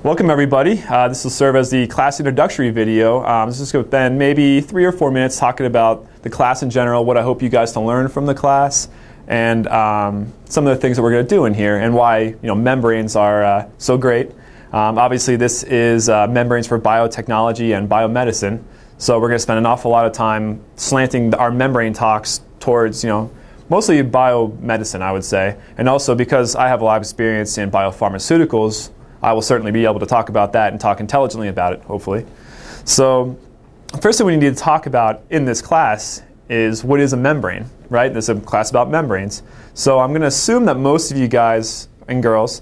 Welcome everybody. This will serve as the class introductory video. This is going to spend maybe 3 or 4 minutes talking about the class in general, what I hope you guys to learn from the class, and some of the things that we're going to do in here, and why membranes are so great. Obviously this is membranes for biotechnology and biomedicine, so we're going to spend an awful lot of time slanting our membrane talks towards mostly biomedicine, I would say, and also because I have a lot of experience in biopharmaceuticals, I will certainly be able to talk about that and talk intelligently about it, hopefully. So, first thing we need to talk about in this class is what is a membrane, right? This is a class about membranes. So I'm going to assume that most of you guys and girls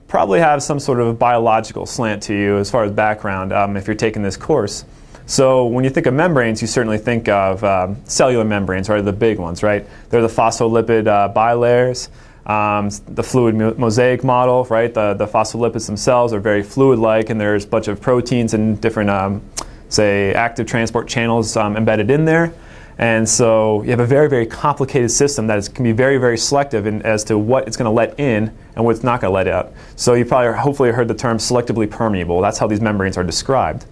probably have some sort of a biological slant to you as far as background if you're taking this course. So when you think of membranes, you certainly think of cellular membranes, right? The big ones, right? They're the phospholipid bilayers. The fluid mosaic model, right? The phospholipids themselves are very fluid-like, and there's a bunch of proteins and different, say, active transport channels embedded in there. And so you have a very, very complicated system that can be very, very selective as to what it's going to let in and what it's not going to let out. So you probably, hopefully, heard the term selectively permeable. That's how these membranes are described.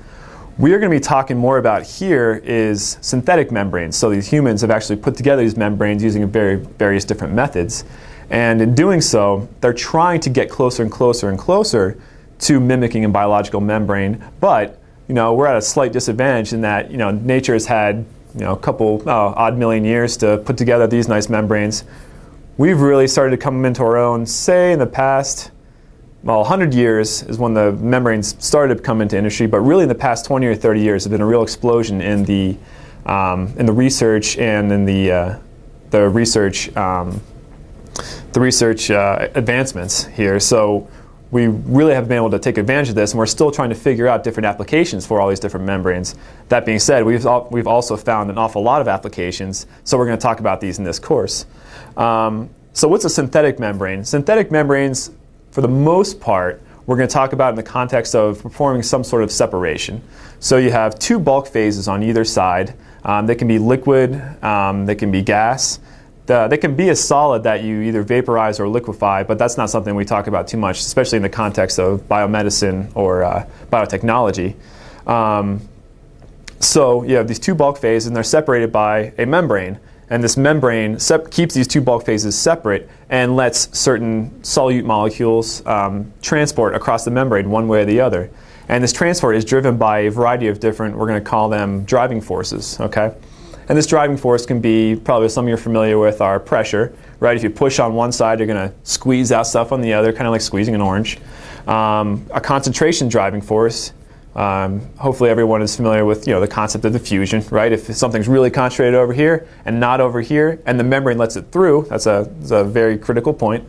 We are going to be talking more about here is synthetic membranes. So these humans have actually put together these membranes using various different methods. And in doing so, they're trying to get closer and closer and closer to mimicking a biological membrane. But we're at a slight disadvantage in that nature has had a couple odd million years to put together these nice membranes. We've really started to come into our own, say, in the past, 100 years is when the membranes started to come into industry. But really, in the past 20 or 30 years, there's been a real explosion in the research and in the research. The research advancements here. So we really have been able to take advantage of this, and we're still trying to figure out different applications for all these different membranes. That being said, we've also found an awful lot of applications, so we're going to talk about these in this course. So what's a synthetic membrane? Synthetic membranes, for the most part, we're going to talk about in the context of performing some sort of separation. So you have two bulk phases on either side. They can be liquid, they can be gas. They can be a solid that you either vaporize or liquefy, but that's not something we talk about too much, especially in the context of biomedicine or biotechnology. So you have these two bulk phases, and they're separated by a membrane. And this membrane keeps these two bulk phases separate and lets certain solute molecules transport across the membrane one way or the other. And this transport is driven by a variety of different, we're going to call them driving forces, okay? And this driving force can be, probably some of you are familiar with, our pressure, right? If you push on one side, you're going to squeeze out stuff on the other, kind of like squeezing an orange. A concentration driving force, hopefully everyone is familiar with the concept of diffusion, right? If something's really concentrated over here and not over here, and the membrane lets it through, that's a very critical point,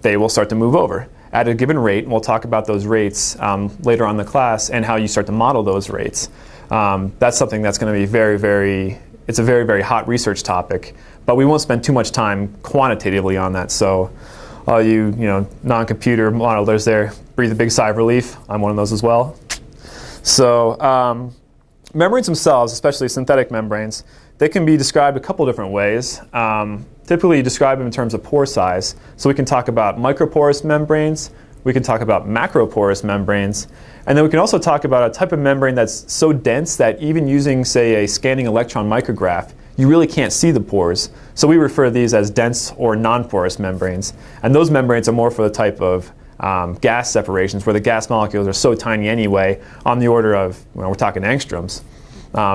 they will start to move over at a given rate, and we'll talk about those rates later on in the class and how you start to model those rates. That's something that's going to be it's a very, very hot research topic, but we won't spend too much time quantitatively on that. So all you, non-computer modelers there, breathe a big sigh of relief. I'm one of those as well. So membranes themselves, especially synthetic membranes, they can be described a couple different ways. Typically you describe them in terms of pore size. So we can talk about microporous membranes, we can talk about macroporous membranes, and then we can also talk about a type of membrane that's so dense that even using, say, a scanning electron micrograph, you really can't see the pores. So we refer to these as dense or non-porous membranes. And those membranes are more for the type of gas separations where the gas molecules are so tiny anyway, on the order of, we're talking angstroms,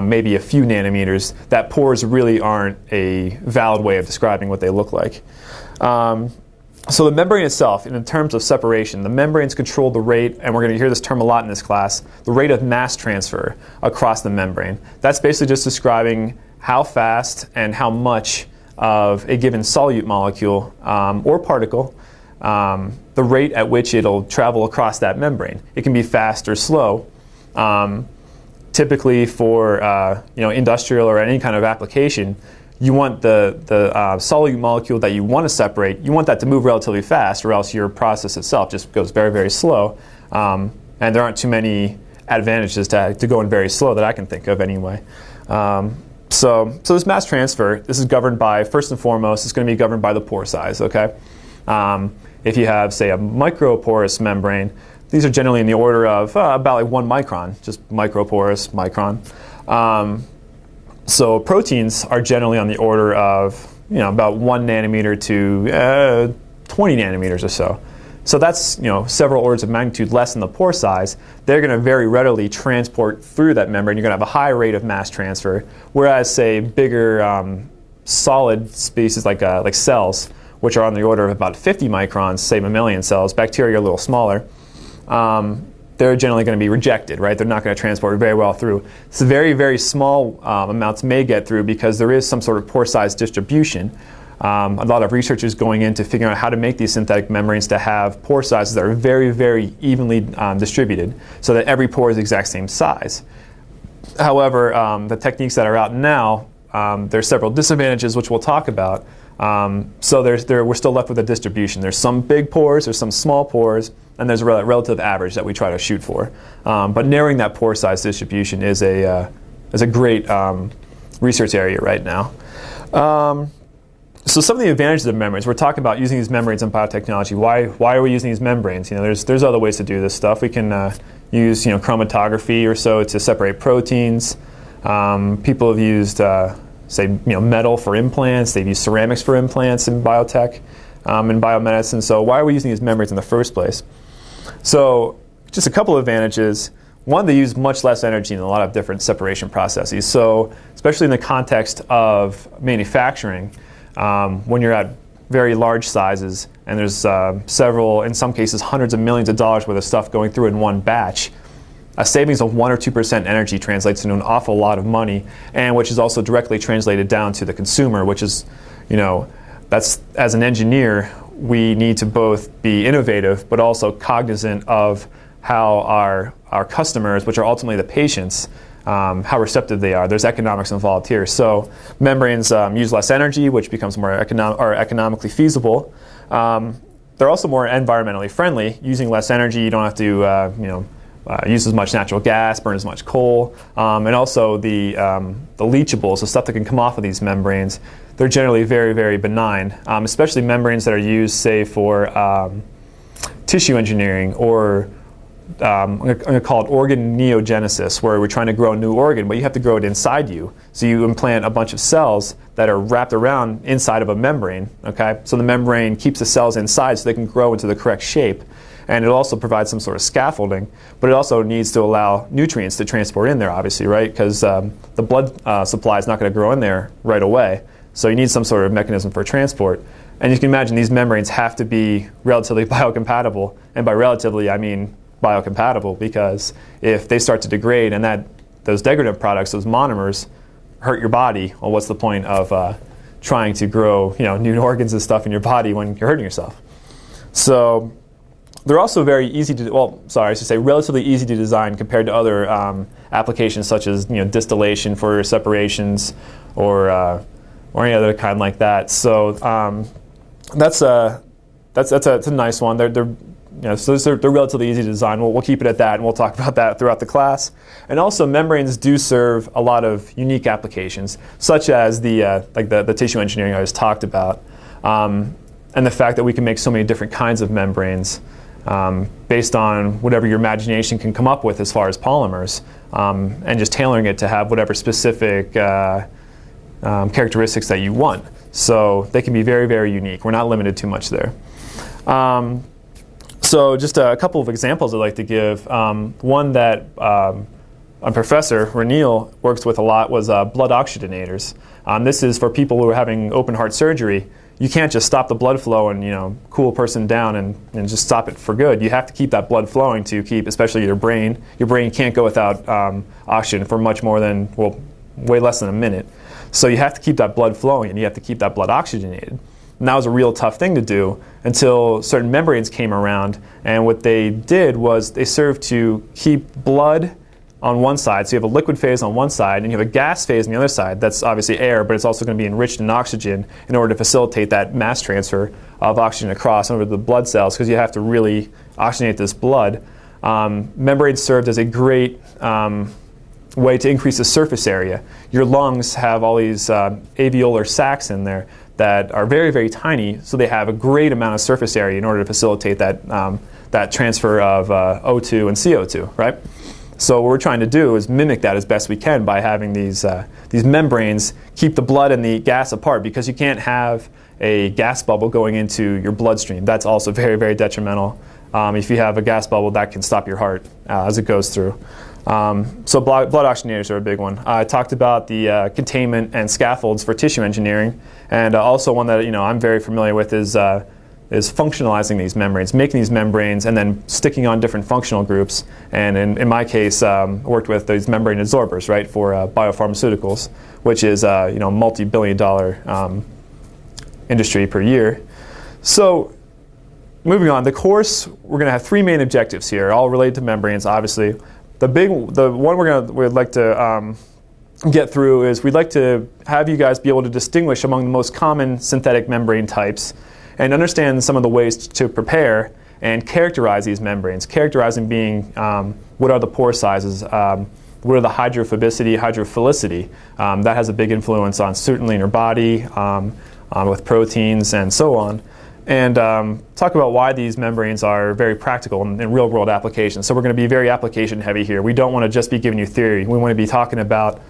maybe a few nanometers, that pores really aren't a valid way of describing what they look like. So the membrane itself, in terms of separation, the membranes control the rate, and we're going to hear this term a lot in this class, the rate of mass transfer across the membrane. That's basically just describing how fast and how much of a given solute molecule or particle, the rate at which it'll travel across that membrane. It can be fast or slow. Typically for industrial or any kind of application, you want the solute molecule that you want to separate, you want that to move relatively fast, or else your process itself just goes very, very slow. And there aren't too many advantages to going very slow that I can think of anyway. So this mass transfer, this is governed by, first and foremost, it's going to be governed by the pore size, okay? If you have, say, a microporous membrane, these are generally in the order of about like 1 micron, just microporous micron. So proteins are generally on the order of about 1 nanometer to 20 nanometers or so. So that's several orders of magnitude less than the pore size. They're going to very readily transport through that membrane. You're going to have a high rate of mass transfer, whereas say bigger solid species like cells, which are on the order of about 50 microns, say mammalian cells, bacteria are a little smaller, they're generally going to be rejected, right? They're not going to transport very well through. So very, very small amounts may get through because there is some sort of pore size distribution. A lot of research is going into figuring out how to make these synthetic membranes to have pore sizes that are very, very evenly distributed so that every pore is the exact same size. However, the techniques that are out now, there's several disadvantages which we'll talk about. So we're still left with a distribution. There's some big pores, there's some small pores, and there's a relative average that we try to shoot for. But narrowing that pore size distribution is a great research area right now. So some of the advantages of membranes, we're talking about using these membranes in biotechnology. Why are we using these membranes? There's other ways to do this stuff. We can use chromatography or so to separate proteins. People have used say metal for implants. They've used ceramics for implants in biotech, in biomedicine. So why are we using these membranes in the first place? So just a couple of advantages. One, they use much less energy in a lot of different separation processes. So especially in the context of manufacturing, when you're at very large sizes and there's several, in some cases, hundreds of millions of dollars worth of stuff going through in one batch, a savings of 1 or 2% energy translates into an awful lot of money, and which is also directly translated down to the consumer, which is, that's, as an engineer, we need to both be innovative but also cognizant of how our customers, which are ultimately the patients, how receptive they are. There's economics involved here. So membranes use less energy, which becomes more economically feasible. They're also more environmentally friendly. Using less energy, you don't have to use as much natural gas, burn as much coal, and also the leachables, the stuff that can come off of these membranes, they're generally very, very benign, especially membranes that are used, say, for tissue engineering or I'm going to call it organ neogenesis, where we're trying to grow a new organ, but you have to grow it inside you. So you implant a bunch of cells that are wrapped around inside of a membrane. Okay, so the membrane keeps the cells inside so they can grow into the correct shape. And it also provides some sort of scaffolding, but it also needs to allow nutrients to transport in there, obviously, right? Because the blood supply is not going to grow in there right away. So you need some sort of mechanism for transport. And you can imagine these membranes have to be relatively biocompatible. And by relatively, I mean biocompatible, because if they start to degrade and those degradative products, those monomers, hurt your body, well, what's the point of trying to grow new organs and stuff in your body when you're hurting yourself? So they're also very easy to, relatively easy to design compared to other applications such as distillation for separations or any other kind like that. So that's a nice one. So they're relatively easy to design. We'll keep it at that, and we'll talk about that throughout the class. And also, membranes do serve a lot of unique applications, such as the tissue engineering I just talked about, and the fact that we can make so many different kinds of membranes based on whatever your imagination can come up with as far as polymers, and just tailoring it to have whatever specific characteristics that you want. So they can be very, very unique. We're not limited too much there. So just a couple of examples I'd like to give. One that a professor, Ranil, works with a lot was blood oxygenators. This is for people who are having open heart surgery. You can't just stop the blood flow and cool a person down and just stop it for good. You have to keep that blood flowing to keep, especially your brain. Your brain can't go without oxygen for much more than, way less than a minute. So you have to keep that blood flowing, and you have to keep that blood oxygenated. And that was a real tough thing to do until certain membranes came around, and what they did was they served to keep blood on one side. So you have a liquid phase on one side, and you have a gas phase on the other side. That's obviously air, but it's also going to be enriched in oxygen in order to facilitate that mass transfer of oxygen across over the blood cells, because you have to really oxygenate this blood. Membranes served as a great way to increase the surface area. Your lungs have all these alveolar sacs in there that are very, very tiny, so they have a great amount of surface area in order to facilitate that that transfer of O2 and CO2, right? So what we're trying to do is mimic that as best we can by having these membranes keep the blood and the gas apart, because you can't have a gas bubble going into your bloodstream. That's also very, very detrimental. If you have a gas bubble, that can stop your heart as it goes through. So blood oxygenators are a big one. I talked about the containment and scaffolds for tissue engineering, and also one that I'm very familiar with is functionalizing these membranes, making these membranes and then sticking on different functional groups. And in my case, worked with these membrane adsorbers, right, for biopharmaceuticals, which is multi-billion-dollar industry per year. So moving on, the course, we're going to have three main objectives here, all related to membranes, obviously. The one we'd like to get through is we'd like to have you guys be able to distinguish among the most common synthetic membrane types and understand some of the ways to prepare and characterize these membranes. Characterizing being what are the pore sizes, what are the hydrophobicity, hydrophilicity. That has a big influence on certainly in your body, with proteins and so on. And talk about why these membranes are very practical in real-world applications. So we're going to be very application-heavy here. We don't want to just be giving you theory. We want to be talking about,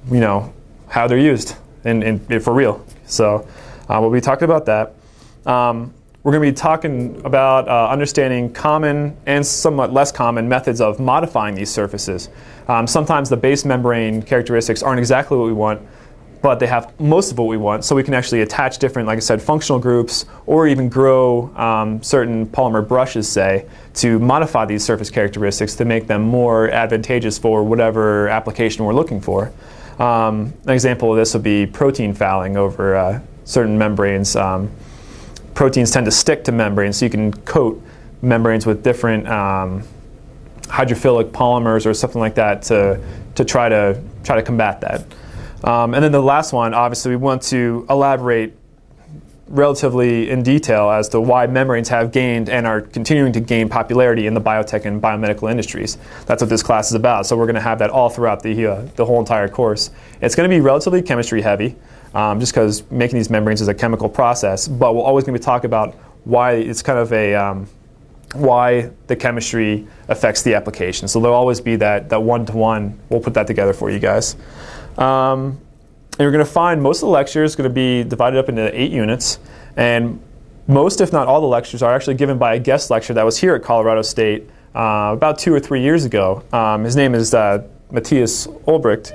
how they're used for real. So we'll be talking about that. We're going to be talking about understanding common and somewhat less common methods of modifying these surfaces. Sometimes the base membrane characteristics aren't exactly what we want, but they have most of what we want, so we can actually attach different, like I said, functional groups, or even grow certain polymer brushes, say, to modify these surface characteristics to make them more advantageous for whatever application we're looking for. An example of this would be protein fouling over certain membranes. Proteins tend to stick to membranes, so you can coat membranes with different hydrophilic polymers or something like that to try to combat that. And then the last one, obviously, we want to elaborate relatively in detail as to why membranes have gained and are continuing to gain popularity in the biotech and biomedical industries. That's what this class is about. So we're going to have that all throughout the whole entire course. It's going to be relatively chemistry heavy, just because making these membranes is a chemical process. But we're always going to be talking about why it's kind of why the chemistry affects the application. So there'll always be that one-to-one. We'll put that together for you guys. And you're going to find most of the lectures going to be divided up into 8 units, and most, if not all, the lectures are actually given by a guest lecturer that was here at Colorado State about 2 or 3 years ago. His name is Matthias Ulbricht.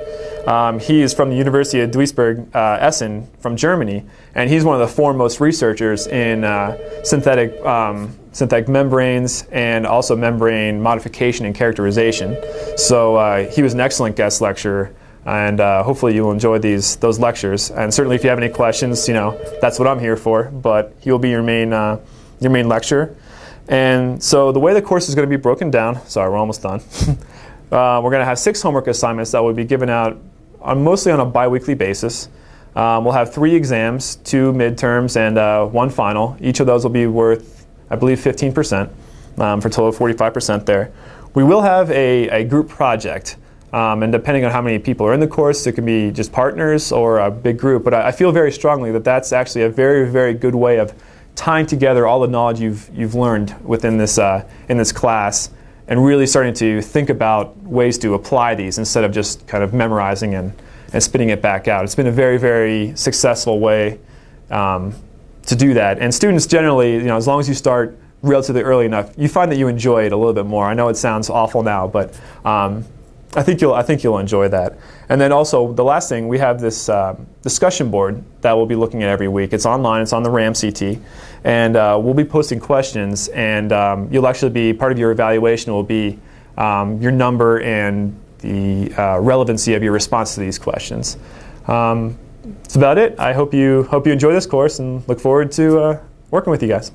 He is from the University of Duisburg-Essen from Germany, and he's one of the foremost researchers in synthetic membranes and also membrane modification and characterization. So he was an excellent guest lecturer. And hopefully you'll enjoy those lectures. And certainly if you have any questions, that's what I'm here for. But he'll be your main lecturer. And so the way the course is going to be broken down, sorry, we're almost done. We're going to have 6 homework assignments that will be given out mostly on a bi-weekly basis. We'll have 3 exams, 2 midterms, and 1 final. Each of those will be worth, I believe, 15%, for a total of 45% there. We will have a group project. And depending on how many people are in the course, it can be just partners or a big group. But I feel very strongly that that's actually a very, very good way of tying together all the knowledge you've learned within this in this class, and really starting to think about ways to apply these instead of just kind of memorizing and spitting it back out. It's been a very, very successful way to do that. And students generally, as long as you start relatively early enough, you find that you enjoy it a little bit more. I know it sounds awful now, but I think you'll enjoy that. And then also the last thing, we have this discussion board that we'll be looking at every week. It's online. It's on the RAMCT, and we'll be posting questions. And you'll actually be part of your evaluation will be your number and the relevancy of your response to these questions. That's about it. I hope you enjoy this course and look forward to working with you guys.